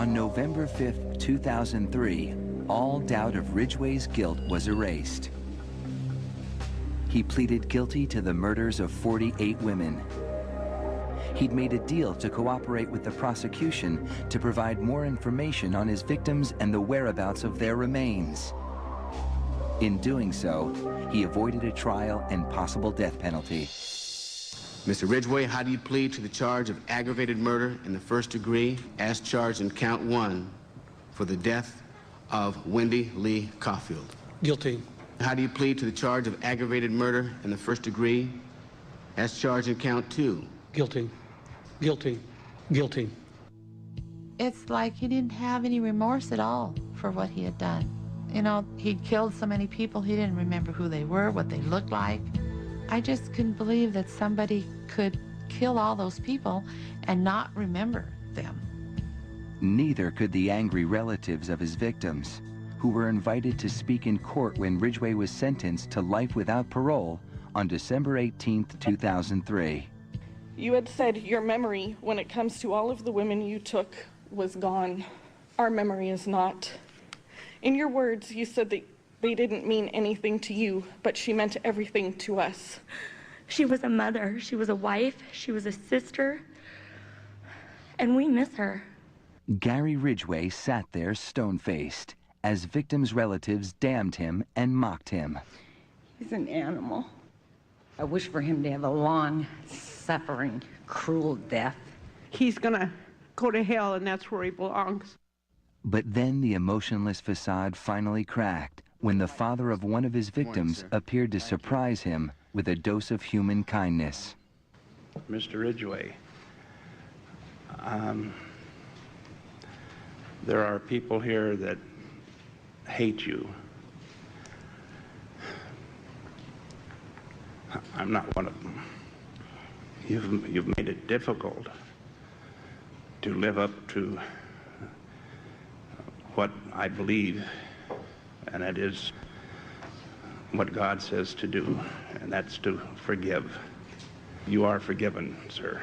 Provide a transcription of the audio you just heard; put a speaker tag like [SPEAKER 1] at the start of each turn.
[SPEAKER 1] On November 5th, 2003, all doubt of Ridgway's guilt was erased. He pleaded guilty to the murders of 48 women. He'd made a deal to cooperate with the prosecution to provide more information on his victims and the whereabouts of their remains. In doing so, he avoided a trial and possible death penalty.
[SPEAKER 2] Mr. Ridgway, how do you plead to the charge of aggravated murder in the first degree as charged in count 1 for the death of Wendy Lee Caulfield?
[SPEAKER 3] Guilty.
[SPEAKER 2] How do you plead to the charge of aggravated murder in the first degree as charged in count 2?
[SPEAKER 3] Guilty. Guilty. Guilty.
[SPEAKER 4] It's like he didn't have any remorse at all for what he had done. You know, he'd killed so many people, he didn't remember who they were, what they looked like. I just couldn't believe that somebody could kill all those people and not remember them.
[SPEAKER 1] Neither could the angry relatives of his victims, who were invited to speak in court when Ridgway was sentenced to life without parole on December 18th, 2003.
[SPEAKER 5] You had said your memory, when it comes to all of the women you took, was gone. Our memory is not. In your words, you said that they didn't mean anything to you, but she meant everything to us.
[SPEAKER 6] She was a mother, she was a wife, she was a sister, and we miss her.
[SPEAKER 1] Gary Ridgway sat there stone-faced as victims' relatives damned him and mocked him.
[SPEAKER 7] He's an animal. I wish for him to have a long, suffering, cruel death.
[SPEAKER 8] He's gonna go to hell, and that's where he belongs.
[SPEAKER 1] But then the emotionless facade finally cracked when the father of one of his victims appeared to surprise him with a dose of human kindness.
[SPEAKER 9] Mr. Ridgway, there are people here that hate you. I'm not one of them. You've made it difficult to live up to what I believe, and that is what God says to do, and that's to forgive. You are forgiven, sir.